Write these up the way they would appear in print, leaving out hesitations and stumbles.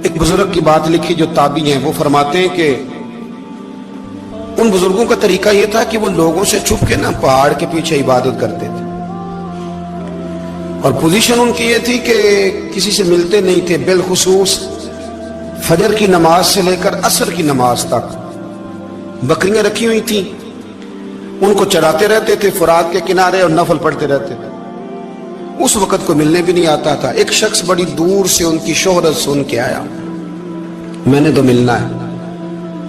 ایک بزرگ کی بات لکھی جو تابعی ہیں، وہ فرماتے ہیں کہ ان بزرگوں کا طریقہ یہ تھا کہ وہ لوگوں سے چھپ کے پہاڑ کے پیچھے عبادت کرتے تھے، اور پوزیشن ان کی یہ تھی کہ کسی سے ملتے نہیں تھے، بالخصوص فجر کی نماز سے لے کر عصر کی نماز تک بکریاں رکھی ہوئی تھیں، ان کو چراتے رہتے تھے فرات کے کنارے اور نفل پڑھتے رہتے تھے۔ اس وقت کو ملنے بھی نہیں آتا تھا۔ ایک شخص بڑی دور سے ان کی شہرت سن کے آیا، میں نے تو ملنا ہے۔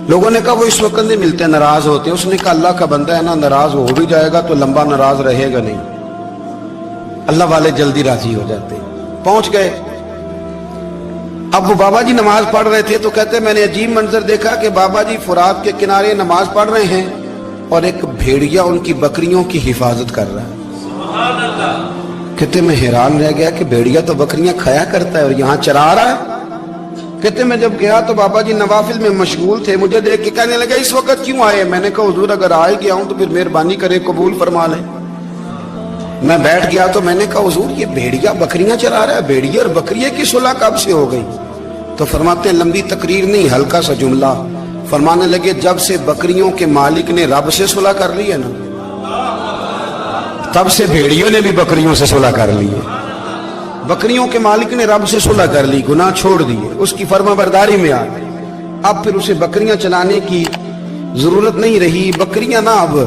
لوگوں نے کہا وہ اس وقت نہیں ملتے، ناراض ہوتے۔ اس نے کہا اللہ کا بندہ ہے نا، ناراض ہو بھی جائے گا تو لمبا ناراض رہے گا نہیں، اللہ والے جلدی راضی ہو جاتے۔ پہنچ گئے۔ اب وہ بابا جی نماز پڑھ رہے تھے تو کہتے میں نے عجیب منظر دیکھا کہ بابا جی فرات کے کنارے نماز پڑھ رہے ہیں اور ایک بھیڑیا ان کی بکریوں کی حفاظت کر رہا ہے۔ سبحان اللہ۔ کہتے میں حیران رہ گیا کہ بھیڑیا تو بکریاں کھایا کرتا ہے اور یہاں چرا رہا ہے۔ کہتے میں جب گیا تو بابا جی نوافل میں مشغول تھے، مجھے دیکھ کے کہنے لگا اس وقت کیوں آئے؟ میں نے کہا حضور اگر آئے گیا ہوں تو پھر مہربانی کرے قبول فرما لیں۔ میں بیٹھ گیا تو میں نے کہا حضور یہ بھیڑیا بکریاں چرا رہا ہے، بھیڑیا اور بکریے کی صلح کب سے ہو گئی؟ تو فرماتے ہیں لمبی تقریر نہیں، ہلکا سا جملہ۔ فرمانے لگے جب سے بکریوں کے مالک نے رب سے صلح کر لی ہے نا، تب سے بھیڑیوں نے بھی بکریوں سے صلح کر لی ہے۔ بکریوں کے مالک نے رب سے صلح کر لی، گناہ چھوڑ دیے، اس کی فرما برداری میں آ گئے۔ اب پھر اسے بکریاں چلانے کی ضرورت نہیں رہی، بکریاں نہ اب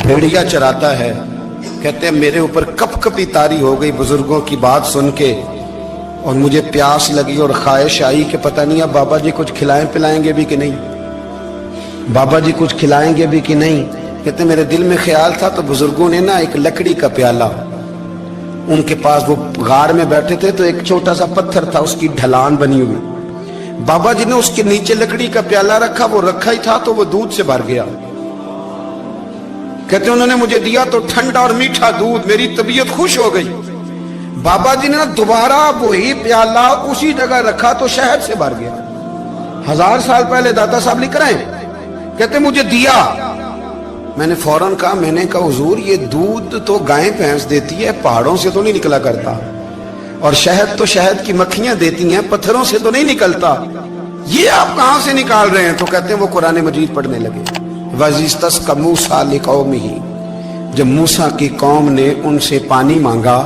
بھیڑیا چراتا ہے۔ کہتے ہیں میرے اوپر کپ کپی طاری ہو گئی بزرگوں کی بات سن کے، اور مجھے پیاس لگی اور خواہش آئی کہ پتہ نہیں اب بابا جی کچھ کھلائیں پلائیں گے بھی کہ نہیں، بابا جی کچھ کھلائیں گے بھی کہ نہیں۔ کہتے میرے دل میں خیال تھا تو بزرگوں نے ایک لکڑی کا پیالہ، ان کے پاس وہ غار میں بیٹھے تھے تو ایک چھوٹا سا پتھر تھا، اس کی ڈھلان بنی ہوئی، بابا جی نے اس کے نیچے لکڑی کا پیالہ رکھا، وہ رکھا ہی تھا تو وہ دودھ سے بھر گیا۔ کہتے انہوں نے مجھے دیا تو ٹھنڈا اور میٹھا دودھ، میری طبیعت خوش ہو گئی۔ بابا جی نے دوبارہ وہی پیالہ اسی جگہ رکھا تو شہد سے بھر گیا۔ 1000 سال پہلے داتا صاحب لکھ رہے ہیں، کہتے مجھے دیا۔ میں نے فوراً کہا، میں نے کہا حضور یہ دودھ تو گائیں بھینس دیتی ہے، پہاڑوں سے تو نہیں نکلا کرتا، اور شہد تو شہد کی مکھیاں دیتی ہیں، پتھروں سے تو نہیں نکلتا، یہ آپ کہاں سے نکال رہے ہیں؟ تو کہتے ہیں وہ قرآن مجید پڑھنے لگے۔ وَإِذِ اسْتَسْقَى مُوسَىٰ لِقَوْمِهِ، جب موسیٰ کی قوم نے ان سے پانی مانگا،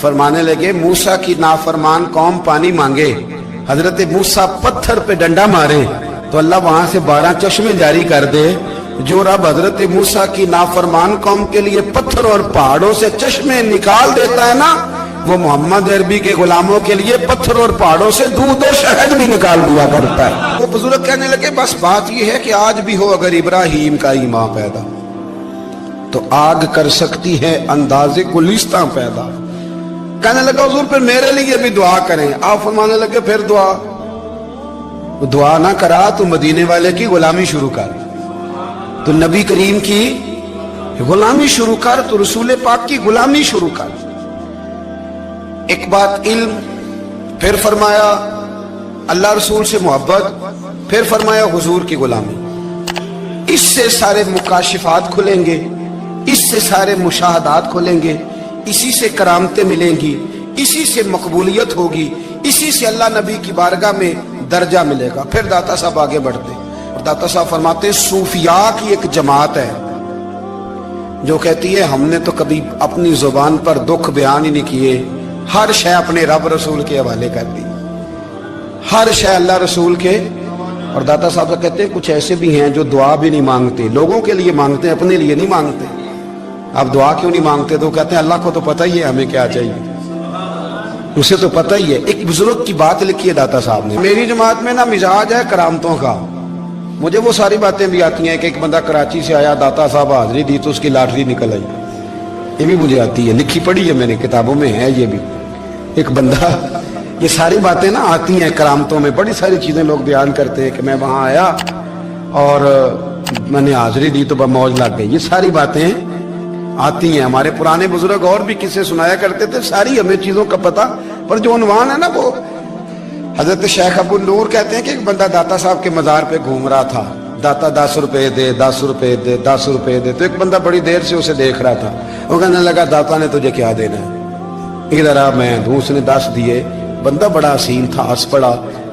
فرمانے لگے موسیٰ کی نافرمان قوم پانی مانگے، حضرت موسیٰ پتھر پہ ڈنڈا مارے تو اللہ وہاں سے 12 چشمے جاری کر دے۔ جو رب حضرت موسیٰ کی نافرمان قوم کے لیے پتھر اور پہاڑوں سے چشمے نکال دیتا ہے نا، وہ محمد عربی کے غلاموں کے لیے پتھر اور پہاڑوں سے دودھ اور شہد بھی نکال دیا کرتا ہے۔ وہ بزرگ کہنے لگے بس بات یہ ہے کہ آج بھی ہو اگر ابراہیم کا ایمان پیدا تو آگ کر سکتی ہے انداز گلستاں پیدا۔ کہنے لگا حضور پھر میرے لیے بھی دعا کریں۔ آپ فرمانے لگے پھر دعا نہ کرا تو مدینے والے کی غلامی شروع کر، تو نبی کریم کی غلامی شروع کر، تو رسول پاک کی غلامی شروع کر۔ ایک بات علم، پھر فرمایا اللہ رسول سے محبت، پھر فرمایا حضور کی غلامی۔ اس سے سارے مکاشفات کھلیں گے، اس سے سارے مشاہدات کھلیں گے، اسی سے کرامتیں ملیں گی، اسی سے مقبولیت ہوگی، اسی سے اللہ نبی کی بارگاہ میں درجہ ملے گا۔ پھر داتا صاحب آگے بڑھتے اور داتا صاحب فرماتے صوفیاء کی ایک جماعت ہے جو کہتی ہے ہم نے تو کبھی اپنی زبان پر دکھ بیان ہی نہیں کیے، ہر شے اپنے رب رسول کے حوالے کر دی، ہر شے اللہ رسول کے۔ اور داتا صاحب کہتے ہیں کچھ ایسے بھی ہیں جو دعا بھی نہیں مانگتے، لوگوں کے لیے مانگتے ہیں، اپنے لیے نہیں مانگتے۔ آپ دعا کیوں نہیں مانگتے؟ تو کہتے ہیں اللہ کو تو پتہ ہی ہے ہمیں کیا چاہیے، اسے تو پتہ ہی ہے۔ ایک بزرگ کی بات لکھی ہے داتا صاحب نے، میری جماعت میں نا مزاج ہے کرامتوں کا، مجھے وہ ساری باتیں بھی آتی ہیں کہ ایک بندہ کراچی سے آیا، داتا صاحب حاضری دی تو اس کی لاٹری نکل آئی، یہ بھی مجھے آتی ہے، لکھی پڑھی ہے میں نے، کتابوں میں ہے یہ بھی۔ ایک بندہ، یہ ساری باتیں نا آتی ہیں کرامتوں میں، بڑی ساری چیزیں لوگ بیان کرتے ہیں کہ میں وہاں آیا اور میں نے حاضری دی تو موج لگ گئی، یہ ساری باتیں آتی ہیں۔ ہمارے پرانے بزرگ اور بھی قصے سنایا کرتے تھے، ساری ہمیں چیزوں کا پتہ، پر جو عنوان ہے نا وہ حضرت شیخ ابو نور کہتے ہیں کہ ایک بندہ داتا صاحب کے مزار پہ گھوم رہا تھا، داتا 10 روپے دے، 10 روپے دے، 10 روپے دے، تو ایک بندہ بڑی دیر سے اسے دیکھ رہا تھا، وہ کہنے لگا داتا نے تجھے کیا دینا ہے، ادھر آ میں دوں۔ اس نے 10 دیے، بندہ بڑا حسین تھا، ہنس پڑا،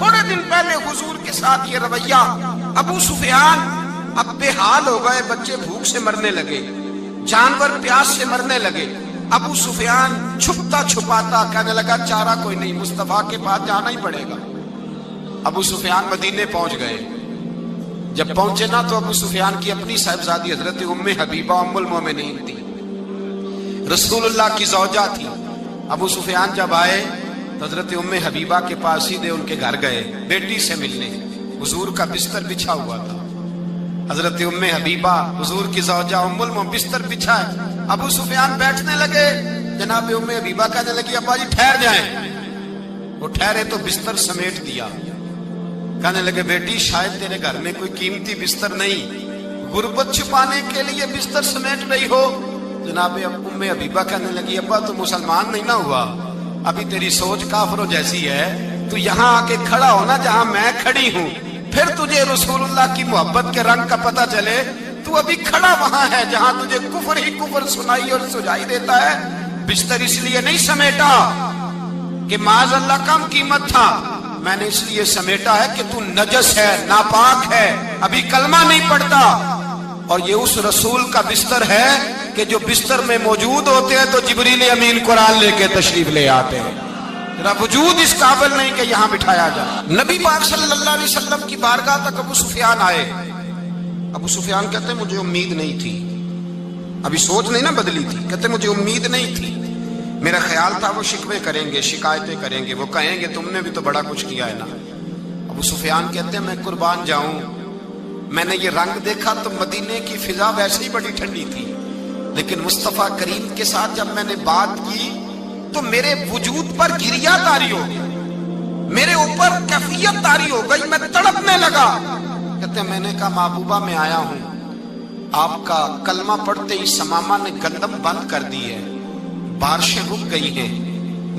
تھوڑے دن پہلے حضور کے ساتھ یہ رویہ. ابو سفیان اب بے حال ہو گئے, بچے بھوک سے مرنے لگے, جانور پیاس سے مرنے لگے. ابو سفیان چھپتا چھپاتا کہنے لگا چارہ کوئی نہیں, مصطفیٰ کے پاس جانا ہی پڑے گا. ابو سفیان مدینے پہنچ گئے. جب پہنچے نا تو ابو سفیان کی اپنی صاحبزادی حضرت ام حبیبہ ام المومنین تھی, رسول اللہ کی زوجہ تھی. ابو سفیان جب آئے تو حضرت ام حبیبہ کے پاس سیدھے ان کے گھر گئے بیٹی سے ملنے. حضور کا بستر بچھا ہوا تھا. حضرت ام حبیبہ حضور کی زوجہ ام المومنین بستر بچھا ہے. ابو سفیان بیٹھنے لگے, جناب ام حبیبہ کہنے لگی ابا جی ٹھہر جائیں. وہ ٹھہرے تو بستر سمیٹ دیا. کہنے لگے بیٹی شاید تیرے گھر میں کوئی قیمتی بستر نہیں, غربت چھپانے کے لیے بستر سمیٹ رہی ہو. جناب ام حبیبہ کہنے لگی ابا تو مسلمان نہیں نہ ہوا, ابھی تیری سوچ کافروں جیسی ہے. تو یہاں آ کے کھڑا ہونا جہاں میں کھڑی ہوں, پھر تجھے رسول اللہ کی محبت کے رنگ کا پتہ چلے. تو ابھی کھڑا وہاں ہے جہاں تجھے کفر ہی کفر سنائی اور سجائی دیتا ہے. بستر اس لیے نہیں سمیٹا کہ معاذ اللہ کم قیمت تھا, میں نے اس لیے سمیٹا ہے کہ تو نجس ہے, ناپاک ہے, ابھی کلمہ نہیں پڑھتا. اور یہ اس رسول کا بستر ہے کہ جو بستر میں موجود ہوتے ہیں تو جبریل امین قرآن لے کے تشریف لے آتے ہیں. ذرا وجود اس قابل نہیں کہ یہاں بٹھایا جائے. نبی پاک صلی اللہ علیہ وسلم کی بارگاہ تک ابو سفیان آئے. ابو سفیان کہتے ہیں مجھے امید نہیں تھی, ابھی سوچ نہیں نہ بدلی تھی. کہتے مجھے امید نہیں تھی, میرا خیال تھا وہ شکوے کریں گے, شکایتیں کریں گے, وہ کہیں گے تم نے بھی تو بڑا کچھ کیا ہے نا. ابو سفیان کہتے ہیں میں قربان جاؤں, میں نے یہ رنگ دیکھا تو مدینے کی فضا ویسے ہی بڑی ٹھنڈی تھی, لیکن مصطفیٰ کریم کے ساتھ جب میں نے بات کی تو میرے وجود پر گریہ طاری ہو گئی, میرے اوپر کیفیت طاری ہو گئی, میں تڑپنے لگا. کہتے ہیں میں نے کہا محبوبہ میں آیا ہوں, آپ کا کلمہ پڑھتے ہی سمامہ نے گندم بند کر دی ہے, بارشیں رک گئی ہیں,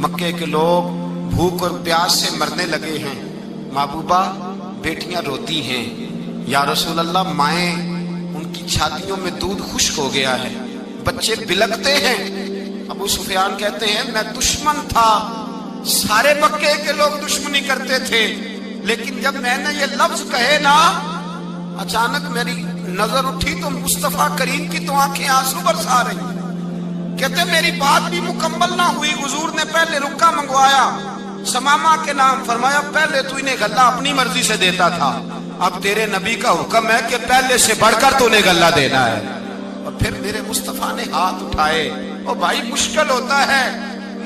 مکے کے لوگ بھوک اور پیاس سے مرنے لگے ہیں. محبوبہ بیٹیاں روتی ہیں, یا رسول اللہ مائیں ان کی چھاتیوں میں دودھ خشک ہو گیا ہے, بچے بلکتے ہیں. ابو سفیان کہتے ہیں میں دشمن تھا, سارے مکے کے لوگ دشمنی کرتے تھے, لیکن جب میں نے یہ لفظ کہے نا اچانک میری نظر اٹھی تو مصطفیٰ کریم کی تو آنکھیں آنسو برسا رہی. کہتے میری بات بھی مکمل نہ ہوئی, حضور نے پہلے رکا منگوایا, سمامہ کے نام فرمایا پہلے تو انہیں غلہ اپنی مرضی سے دیتا تھا, اب تیرے نبی کا حکم ہے کہ پہلے سے بڑھ کر تو انہیں غلہ دینا ہے. اور پھر میرے مصطفیٰ نے ہاتھ اٹھائے. او بھائی مشکل ہوتا ہے,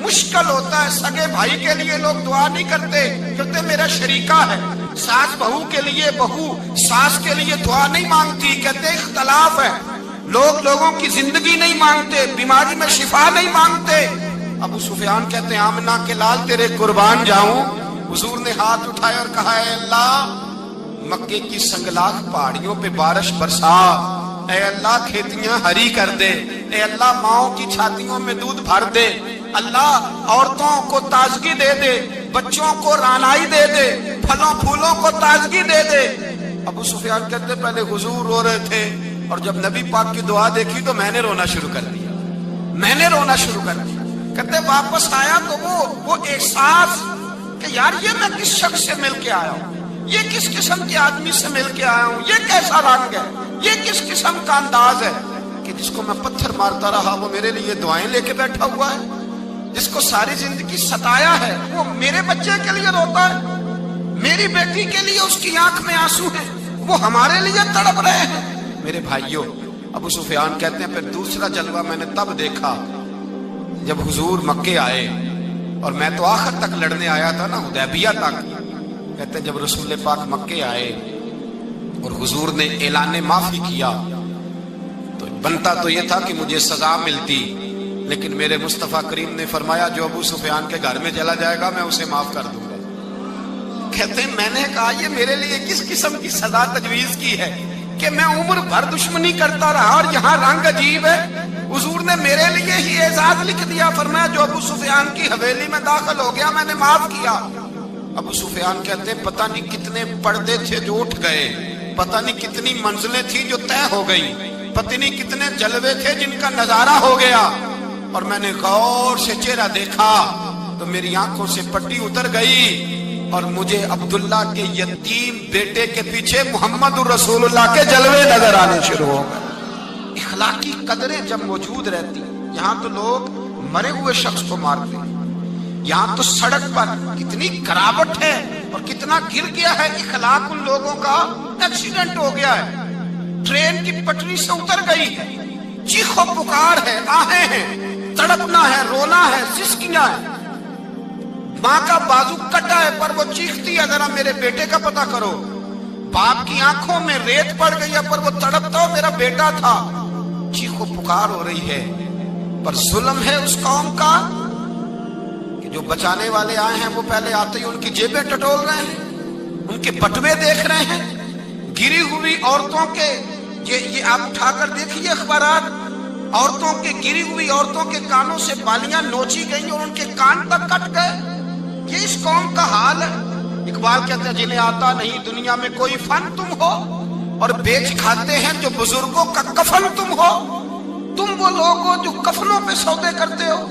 مشکل ہوتا ہے, سگے بھائی کے لیے لوگ دعا نہیں کرتے, کہتے میرا شریکہ ہے. ساس بہو کے لیے بہو ساس کے لیے دعا نہیں مانگتی, کہتے اختلاف ہے, لوگ لوگوں کی زندگی نہیں مانگتے, بیماری میں شفا نہیں مانگتے. ابو سفیان کہتے ہیں آمنہ کے لال تیرے قربان جاؤں. حضور نے ہاتھ اٹھائے اور کہا اے اللہ مکے کی سنگلاخ پہاڑیوں پہ بارش برسا, اے اللہ کھیتیاں ہری کر دے, اے اللہ ماؤں کی چھاتیوں میں دودھ بھر دے, اللہ عورتوں کو تازگی دے دے, بچوں کو رانائی دے دے, پھلوں پھولوں کو تازگی دے دے. ابو سفیان کہتے پہلے حضور رو رہے تھے, اور جب نبی پاک کی دعا دیکھی تو میں نے رونا شروع کر دیا, میں نے رونا شروع کر دیا. کہتے واپس آیا تو وہ احساس کہ یار یہ میں کس شخص سے مل کے آیا ہوں, یہ کس قسم کے آدمی سے مل کے آیا ہوں, یہ کیسا رنگ ہے, یہ کس قسم کا انداز ہے کہ جس کو میں پتھر مارتا رہا وہ میرے لیے دعائیں لے کے بیٹھا ہوا ہے, جس کو ساری زندگی ستایا ہے وہ میرے بچے کے لیے روتا ہے, میری بیٹی کے لیے اس کی آنکھ میں آنسو ہیں, وہ ہمارے لیے تڑپ رہے ہیں. میرے بھائیوں, ابو سفیان کہتے ہیں پھر دوسرا جلوہ میں نے تب دیکھا جب حضور مکے آئے, اور میں تو آخر تک لڑنے آیا تھا نا, حدیبیہ تک. کہتے ہیں جب رسول پاک مکے آئے اور حضور نے اعلان معافی کیا تو بنتا تو یہ تھا کہ مجھے سزا ملتی, لیکن میرے مصطفیٰ کریم نے فرمایا جو ابو سفیان کے گھر میں چلا جائے گا میں اسے معاف کر دوں گا. کہتے ہیں میں نے کہا یہ میرے لیے کس قسم کی سزا تجویز کی ہے کہ میں عمر بھر دشمنی کرتا رہا اور یہاں رنگ عجیب ہے. حضور نے میرے لیے ہی اعزاز لکھ دیا, فرمایا جو ابو سفیان کی حویلی میں داخل ہو گیا میں نے معاف کیا. ابو سفیان کہتے ہیں پتہ نہیں کتنے پردے تھے جو اٹھ گئے, پتہ نہیں کتنی منزلیں تھی جو طے ہو گئی, پتہ نہیں کتنے جلوے تھے جن کا نظارہ ہو گیا. اور میں نے غور سے چہرہ دیکھا تو میری آنکھوں سے پٹی اتر گئی. اور مجھے عبداللہ کے یتیم بیٹے کے پیچھے محمد رسول اللہ کے جلوے نظر آنے شروع ہو گئے۔ اخلاقی قدریں جب موجود رہتی، یہاں تو لوگ مرے ہوئے شخص کو مارتے ہیں، یہاں تو سڑک پر کتنی گراوٹ ہے اور کتنا گر گیا ہے اخلاق ان لوگوں کا، ایکسیڈنٹ ہو گیا ہے، ٹرین کی پٹری سے اتر گئی ہے، چیخو پکار ہے، آہیں ہیں، تڑپنا ہے، رونا ہے، سسکیاں ہے، ماں کا بازو کٹا ہے پر وہ چیختی ہے ذرا میرے بیٹے کا پتہ کرو، باپ کی آنکھوں میں ریت پڑ گئی ہے پر وہ تڑپتا ہو میرا بیٹا تھا، چیخو پکار ہو رہی ہے۔ پر ظلم ہے اس قوم کا کہ جو بچانے والے آئے ہیں وہ پہلے آتے ہی ان کی جیبیں ٹٹول رہے ہیں، ان کے بٹوے دیکھ رہے ہیں، گری ہوئی عورتوں کے، یہ آپ اٹھا کر دیکھیے اخبارات، عورتوں کے گری ہوئی عورتوں کے کانوں سے بالیاں نوچی گئیں اور ان کے کان تک کٹ گئے۔ یہ اس قوم کا حال ہے۔ اقبال کہتے ہیں جنہیں آتا نہیں دنیا میں کوئی فن تم ہو اور بیچ کھاتے ہیں جو بزرگوں کا کفن تم ہو۔ تم وہ لوگ ہو جو کفنوں پہ سودے کرتے ہو،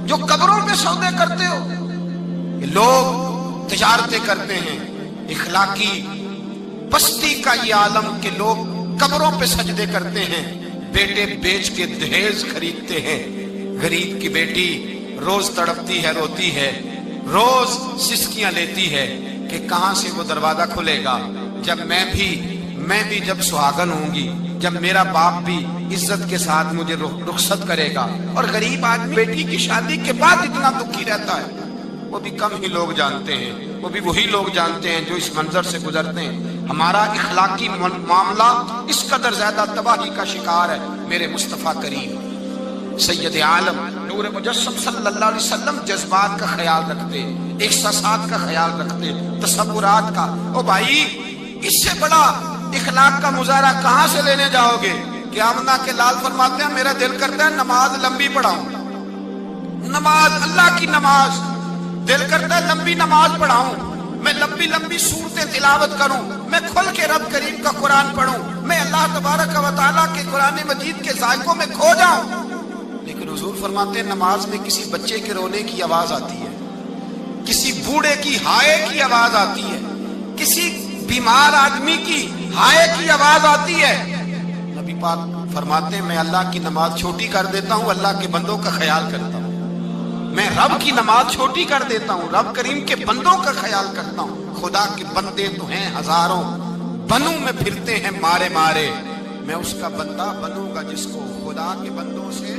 جو قبروں پہ سودے کرتے ہو۔ یہ لوگ تجارتیں کرتے ہیں، اخلاقی پستی کا یہ عالم کہ لوگ قبروں پہ سجدے کرتے ہیں، بیٹے بیچ کے دہیز خریدتے ہیں۔ غریب کی بیٹی روز تڑپتی ہے، روتی ہے، روز سسکیاں لیتی ہے کہ کہاں سے وہ دروازہ کھلے گا جب میں بھی جب سہاگن ہوں گی، جب میرا باپ بھی عزت کے ساتھ مجھے رخصت کرے گا۔ اور غریب آدمی بیٹی کی شادی کے بعد اتنا دکھی رہتا ہے، وہ بھی کم ہی لوگ جانتے ہیں، وہ بھی وہی لوگ جانتے ہیں جو اس منظر سے گزرتے ہیں۔ ہمارا اخلاقی معاملہ اس قدر زیادہ تباہی کا شکار ہے۔ میرے مصطفیٰ کریم سید عالم نور مجسم صلی اللہ علیہ وسلم جذبات کا خیال رکھتے، احساسات کا خیال رکھتے، تصورات کا۔ او بھائی، اس سے بڑا اخلاق کا مظاہرہ کہاں سے لینے جاؤ گے؟ کہ آمنہ کے لال فرماتے ہیں میرا دل کرتا ہے نماز لمبی پڑھاؤں، نماز اللہ کی نماز، دل کرتا ہے لمبی نماز پڑھاؤں، میں لمبی لمبی صورتیں تلاوت کروں، میں کھل کے رب کریم کا قرآن پڑھوں، میں اللہ تبارک و تعالیٰ کے قرآن مجید کے ذائقوں میں کھو جاؤں۔ لیکن حضور فرماتے ہیں نماز میں کسی بچے کے رونے کی آواز آتی ہے، کسی بوڑھے کی ہائے کی آواز آتی ہے، کسی بیمار آدمی کی ہائے کی آواز آتی ہے۔ نبی پاک فرماتے ہیں میں اللہ کی نماز چھوٹی کر دیتا ہوں، اللہ کے بندوں کا خیال کرتا ہوں۔ میں رب کی نماز چھوٹی کر دیتا ہوں، رب کریم کے بندوں کا خیال کرتا ہوں۔ خدا کے بندے تو ہیں ہزاروں، بنوں میں پھرتے ہیں مارے مارے، میں اس کا بندہ بنوں گا جس کو خدا کے بندوں سے۔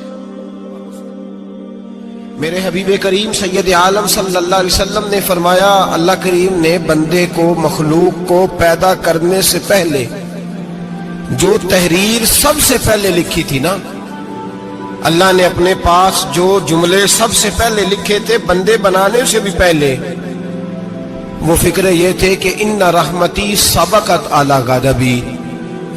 میرے حبیب کریم سید عالم صلی اللہ علیہ وسلم نے فرمایا اللہ کریم نے بندے کو، مخلوق کو پیدا کرنے سے پہلے جو تحریر سب سے پہلے لکھی تھی نا، اللہ نے اپنے پاس جو جملے سب سے پہلے لکھے تھے بندے بنانے سے بھی پہلے، وہ فکر یہ تھے کہ ان رحمتی سبقت اعلی غضبی۔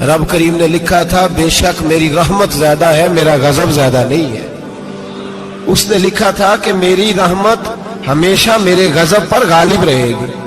رب کریم نے لکھا تھا بے شک میری رحمت زیادہ ہے، میرا غضب زیادہ نہیں ہے۔ اس نے لکھا تھا کہ میری رحمت ہمیشہ میرے غضب پر غالب رہے گی۔